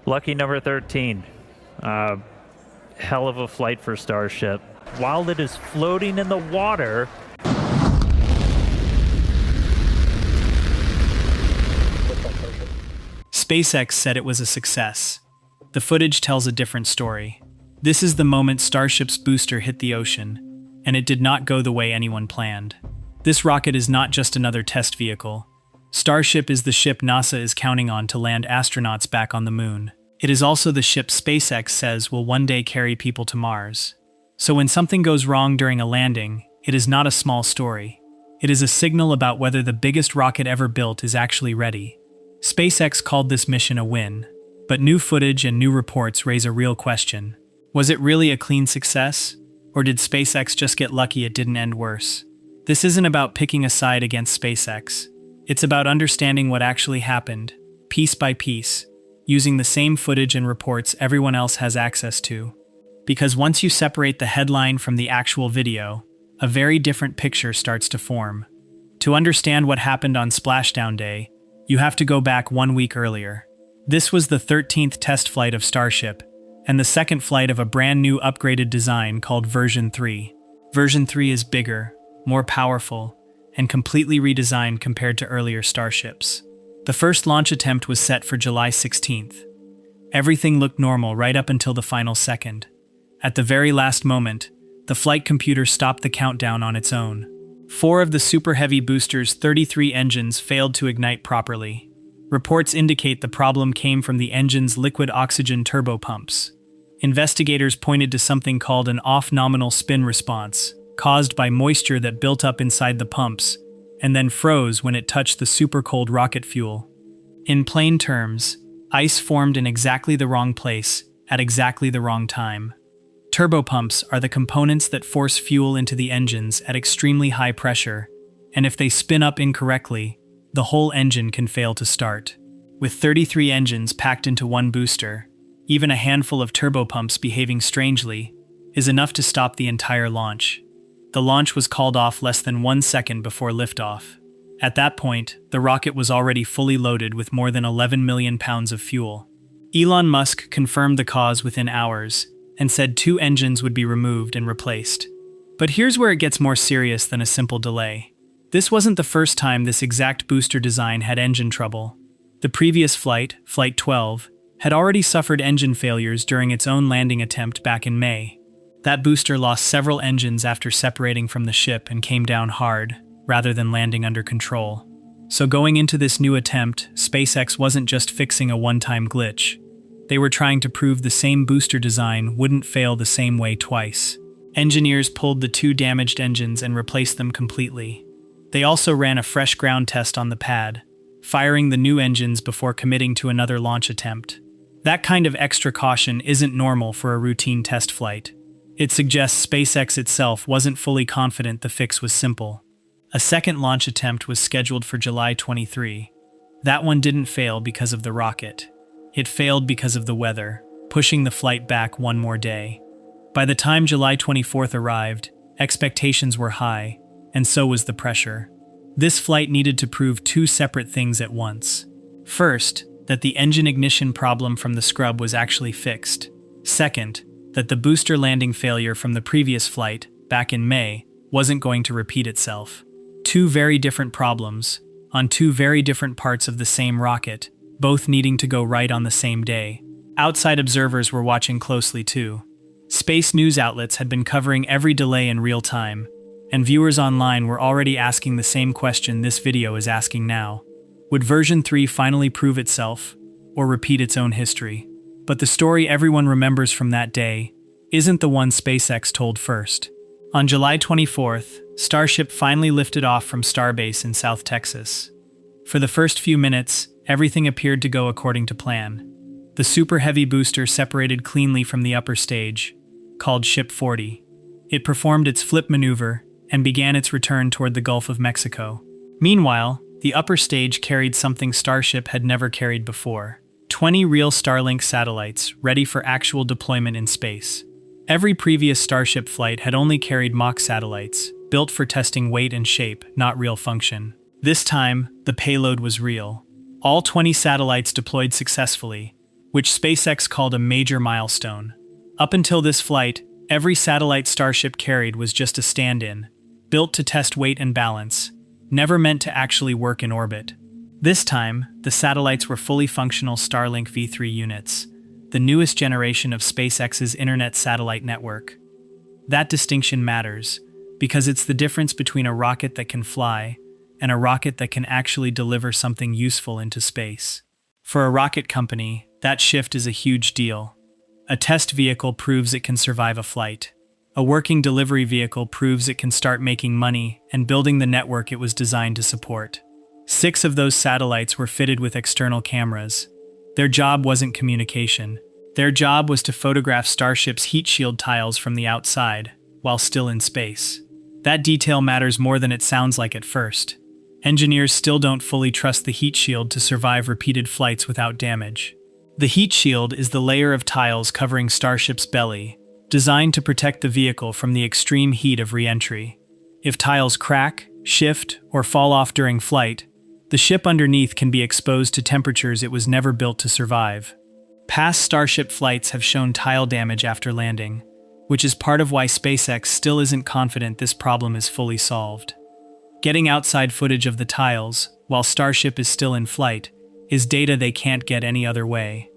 Lucky number 13. Hell of a flight for Starship. While it is floating in the water, SpaceX said it was a success. The footage tells a different story. This is the moment Starship's booster hit the ocean, and it did not go the way anyone planned. This rocket is not just another test vehicle. Starship is the ship NASA is counting on to land astronauts back on the moon. It is also the ship SpaceX says will one day carry people to Mars. So when something goes wrong during a landing, it is not a small story. It is a signal about whether the biggest rocket ever built is actually ready. SpaceX called this mission a win, but new footage and new reports raise a real question. Was it really a clean success? Or did SpaceX just get lucky it didn't end worse? This isn't about picking a side against SpaceX. It's about understanding what actually happened, piece by piece, using the same footage and reports everyone else has access to. Because once you separate the headline from the actual video, a very different picture starts to form. To understand what happened on Splashdown Day, you have to go back 1 week earlier. This was the 13th test flight of Starship, and the second flight of a brand new upgraded design called Version 3. Version 3 is bigger, more powerful, and completely redesigned compared to earlier Starships. The first launch attempt was set for July 16th. Everything looked normal right up until the final second. At the very last moment, the flight computer stopped the countdown on its own. 4 of the Super Heavy booster's 33 engines failed to ignite properly. Reports indicate the problem came from the engine's liquid oxygen turbopumps. Investigators pointed to something called an off-nominal spin response, caused by moisture that built up inside the pumps, and then froze when it touched the super-cold rocket fuel. In plain terms, ice formed in exactly the wrong place, at exactly the wrong time. Turbopumps are the components that force fuel into the engines at extremely high pressure, and if they spin up incorrectly, the whole engine can fail to start. With 33 engines packed into one booster, even a handful of turbopumps behaving strangely is enough to stop the entire launch. The launch was called off less than 1 second before liftoff. At that point, the rocket was already fully loaded with more than 11 million pounds of fuel. Elon Musk confirmed the cause within hours and said 2 engines would be removed and replaced. But here's where it gets more serious than a simple delay. This wasn't the first time this exact booster design had engine trouble. The previous flight, Flight 12, had already suffered engine failures during its own landing attempt back in May. That booster lost several engines after separating from the ship and came down hard, rather than landing under control. So going into this new attempt, SpaceX wasn't just fixing a one-time glitch. They were trying to prove the same booster design wouldn't fail the same way twice. Engineers pulled the 2 damaged engines and replaced them completely. They also ran a fresh ground test on the pad, firing the new engines before committing to another launch attempt. That kind of extra caution isn't normal for a routine test flight. It suggests SpaceX itself wasn't fully confident the fix was simple. A second launch attempt was scheduled for July 23. That one didn't fail because of the rocket. It failed because of the weather, pushing the flight back 1 more day. By the time July 24th arrived, expectations were high, and so was the pressure. This flight needed to prove 2 separate things at once. First, that the engine ignition problem from the scrub was actually fixed. Second, that the booster landing failure from the previous flight, back in May, wasn't going to repeat itself. 2 very different problems, on 2 very different parts of the same rocket, both needing to go right on the same day. Outside observers were watching closely too. Space news outlets had been covering every delay in real time, and viewers online were already asking the same question this video is asking now. Would version 3 finally prove itself, or repeat its own history? But the story everyone remembers from that day isn't the one SpaceX told first. On July 24th, Starship finally lifted off from Starbase in South Texas. For the first few minutes, everything appeared to go according to plan. The Super Heavy booster separated cleanly from the upper stage, called Ship 40. It performed its flip maneuver and began its return toward the Gulf of Mexico. Meanwhile, the upper stage carried something Starship had never carried before: 20 real Starlink satellites ready for actual deployment in space. Every previous Starship flight had only carried mock satellites, built for testing weight and shape, not real function. This time, the payload was real. All 20 satellites deployed successfully, which SpaceX called a major milestone. Up until this flight, every satellite Starship carried was just a stand-in, built to test weight and balance, never meant to actually work in orbit. This time, the satellites were fully functional Starlink V3 units, the newest generation of SpaceX's internet satellite network. That distinction matters, because it's the difference between a rocket that can fly and a rocket that can actually deliver something useful into space. For a rocket company, that shift is a huge deal. A test vehicle proves it can survive a flight. A working delivery vehicle proves it can start making money and building the network it was designed to support. 6 of those satellites were fitted with external cameras. Their job wasn't communication. Their job was to photograph Starship's heat shield tiles from the outside, while still in space. That detail matters more than it sounds like at first. Engineers still don't fully trust the heat shield to survive repeated flights without damage. The heat shield is the layer of tiles covering Starship's belly, designed to protect the vehicle from the extreme heat of re-entry. If tiles crack, shift, or fall off during flight, the ship underneath can be exposed to temperatures it was never built to survive. Past Starship flights have shown tile damage after landing, which is part of why SpaceX still isn't confident this problem is fully solved. Getting outside footage of the tiles, while Starship is still in flight, is data they can't get any other way.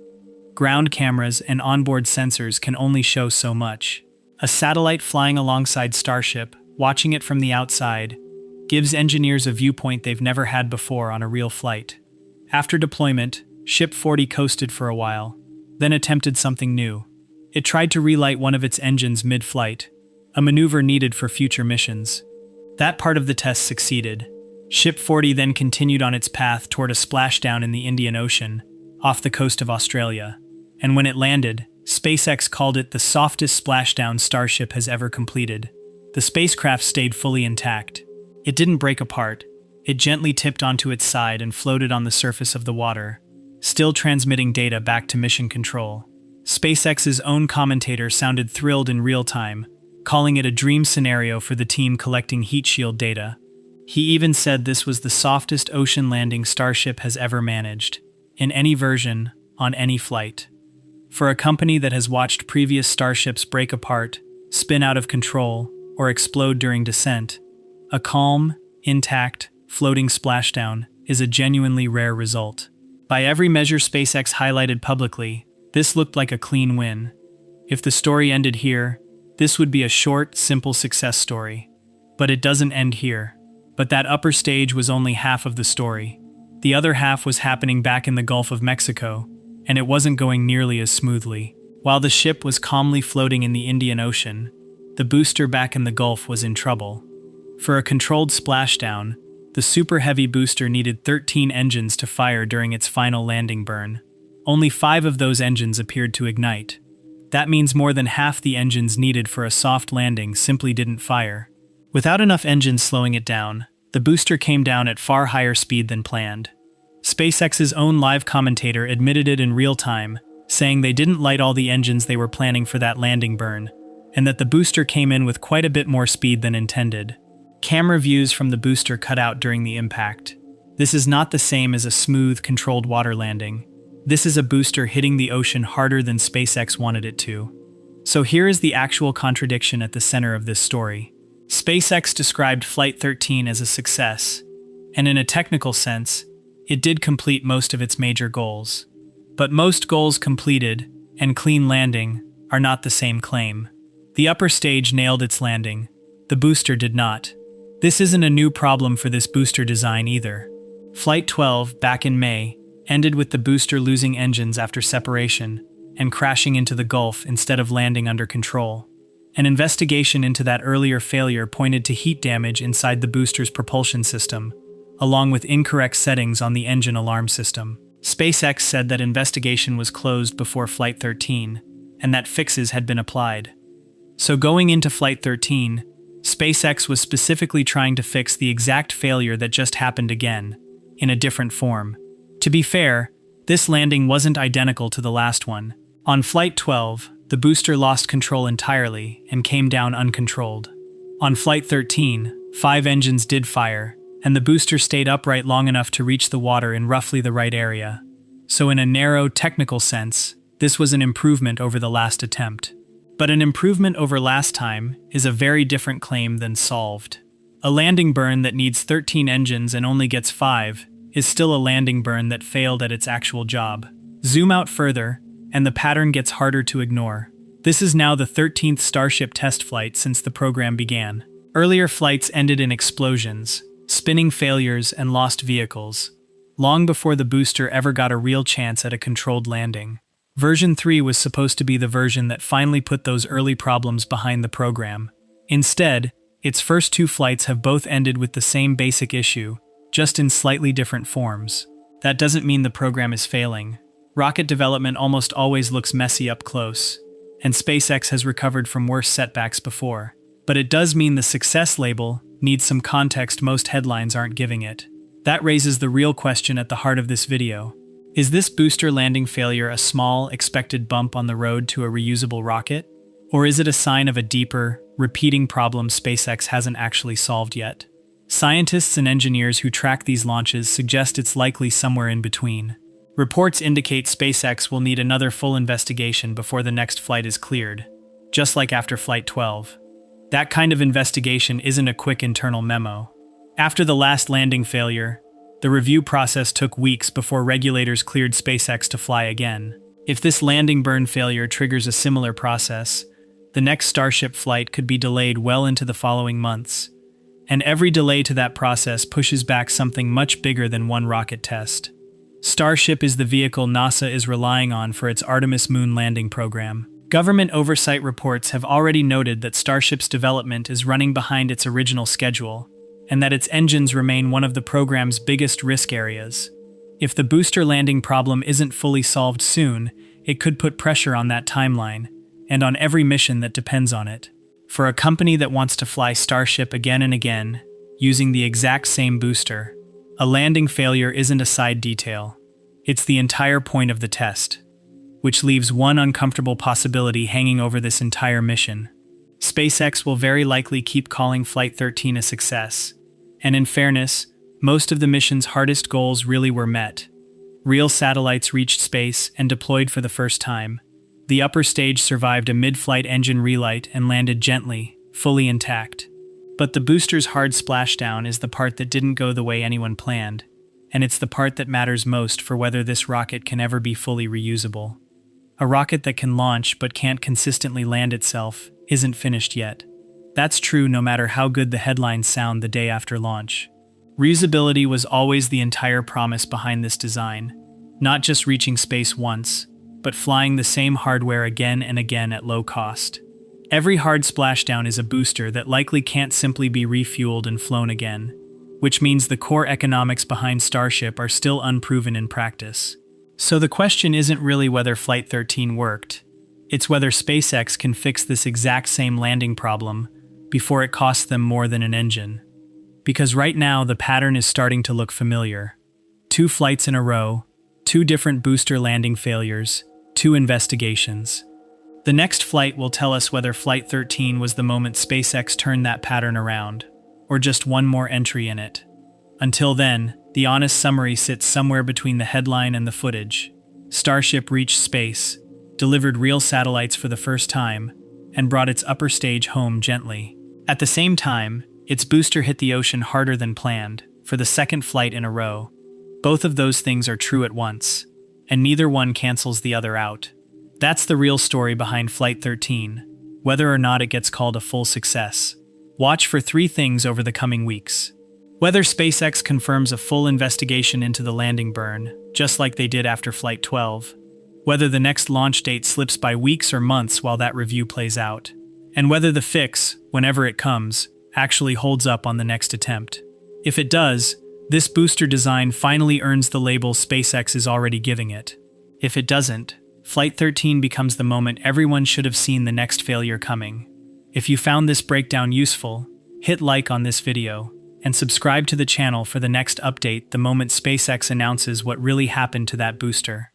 Ground cameras and onboard sensors can only show so much. A satellite flying alongside Starship, watching it from the outside, gives engineers a viewpoint they've never had before on a real flight. After deployment, Ship 40 coasted for a while, then attempted something new. It tried to relight one of its engines mid-flight, a maneuver needed for future missions. That part of the test succeeded. Ship 40 then continued on its path toward a splashdown in the Indian Ocean, off the coast of Australia. And when it landed, SpaceX called it the softest splashdown Starship has ever completed. The spacecraft stayed fully intact. It didn't break apart. It gently tipped onto its side and floated on the surface of the water, still transmitting data back to mission control. SpaceX's own commentator sounded thrilled in real time, calling it a dream scenario for the team collecting heat shield data. He even said this was the softest ocean landing Starship has ever managed, in any version, on any flight. For a company that has watched previous Starships break apart, spin out of control, or explode during descent, a calm, intact, floating splashdown is a genuinely rare result. By every measure SpaceX highlighted publicly, this looked like a clean win. If the story ended here, this would be a short, simple success story. But it doesn't end here. But that upper stage was only half of the story. The other half was happening back in the Gulf of Mexico, and it wasn't going nearly as smoothly. While the ship was calmly floating in the Indian Ocean, the booster back in the Gulf was in trouble. For a controlled splashdown, the super heavy booster needed 13 engines to fire during its final landing burn. Only 5 of those engines appeared to ignite. That means more than half the engines needed for a soft landing simply didn't fire. Without enough engines slowing it down, the booster came down at far higher speed than planned. SpaceX's own live commentator admitted it in real time, saying they didn't light all the engines they were planning for that landing burn, and that the booster came in with quite a bit more speed than intended. Camera views from the booster cut out during the impact. This is not the same as a smooth, controlled water landing. This is a booster hitting the ocean harder than SpaceX wanted it to. So here is the actual contradiction at the center of this story. SpaceX described Flight 13 as a success, and in a technical sense, it did complete most of its major goals. But most goals completed, and clean landing, are not the same claim. The upper stage nailed its landing. The booster did not. This isn't a new problem for this booster design either. Flight 12, back in May, ended with the booster losing engines after separation and crashing into the Gulf instead of landing under control. An investigation into that earlier failure pointed to heat damage inside the booster's propulsion system, along with incorrect settings on the engine alarm system. SpaceX said that investigation was closed before Flight 13, and that fixes had been applied. So going into Flight 13, SpaceX was specifically trying to fix the exact failure that just happened again, in a different form. To be fair, this landing wasn't identical to the last one. On Flight 12, the booster lost control entirely and came down uncontrolled. On Flight 13, 5 engines did fire, and the booster stayed upright long enough to reach the water in roughly the right area. So in a narrow, technical sense, this was an improvement over the last attempt. But an improvement over last time is a very different claim than solved. A landing burn that needs 13 engines and only gets 5 is still a landing burn that failed at its actual job. Zoom out further, and the pattern gets harder to ignore. This is now the 13th Starship test flight since the program began. Earlier flights ended in explosions, spinning failures, and lost vehicles, long before the booster ever got a real chance at a controlled landing. Version 3 was supposed to be the version that finally put those early problems behind the program. Instead, its first 2 flights have both ended with the same basic issue, just in slightly different forms. That doesn't mean the program is failing. Rocket development almost always looks messy up close, and SpaceX has recovered from worse setbacks before. But it does mean the success label needs some context most headlines aren't giving it. That raises the real question at the heart of this video. Is this booster landing failure a small, expected bump on the road to a reusable rocket? Or is it a sign of a deeper, repeating problem SpaceX hasn't actually solved yet? Scientists and engineers who track these launches suggest it's likely somewhere in between. Reports indicate SpaceX will need another full investigation before the next flight is cleared, just like after Flight 12. That kind of investigation isn't a quick internal memo. After the last landing failure, the review process took weeks before regulators cleared SpaceX to fly again. If this landing burn failure triggers a similar process, the next Starship flight could be delayed well into the following months. And every delay to that process pushes back something much bigger than one rocket test. Starship is the vehicle NASA is relying on for its Artemis moon landing program. Government oversight reports have already noted that Starship's development is running behind its original schedule, and that its engines remain one of the program's biggest risk areas. If the booster landing problem isn't fully solved soon, it could put pressure on that timeline, and on every mission that depends on it. For a company that wants to fly Starship again and again, using the exact same booster, a landing failure isn't a side detail. It's the entire point of the test, which leaves one uncomfortable possibility hanging over this entire mission. SpaceX will very likely keep calling Flight 13 a success, and in fairness, most of the mission's hardest goals really were met. Real satellites reached space and deployed for the first time. The upper stage survived a mid-flight engine relight and landed gently, fully intact. But the booster's hard splashdown is the part that didn't go the way anyone planned, and it's the part that matters most for whether this rocket can ever be fully reusable. A rocket that can launch but can't consistently land itself isn't finished yet. That's true no matter how good the headlines sound the day after launch. Reusability was always the entire promise behind this design, not just reaching space once, but flying the same hardware again and again at low cost. Every hard splashdown is a booster that likely can't simply be refueled and flown again, which means the core economics behind Starship are still unproven in practice. So the question isn't really whether Flight 13 worked, it's whether SpaceX can fix this exact same landing problem before it costs them more than an engine. Because right now the pattern is starting to look familiar. 2 flights in a row, 2 different booster landing failures, 2 investigations. The next flight will tell us whether Flight 13 was the moment SpaceX turned that pattern around, or just one more entry in it. Until then, the honest summary sits somewhere between the headline and the footage. Starship reached space, delivered real satellites for the first time, and brought its upper stage home gently. At the same time, its booster hit the ocean harder than planned, for the second flight in a row. Both of those things are true at once, and neither one cancels the other out. That's the real story behind Flight 13, whether or not it gets called a full success. Watch for 3 things over the coming weeks. Whether SpaceX confirms a full investigation into the landing burn, just like they did after Flight 12. Whether the next launch date slips by weeks or months while that review plays out. And whether the fix, whenever it comes, actually holds up on the next attempt. If it does, this booster design finally earns the label SpaceX is already giving it. If it doesn't, Flight 13 becomes the moment everyone should have seen the next failure coming. If you found this breakdown useful, hit like on this video, and subscribe to the channel for the next update the moment SpaceX announces what really happened to that booster.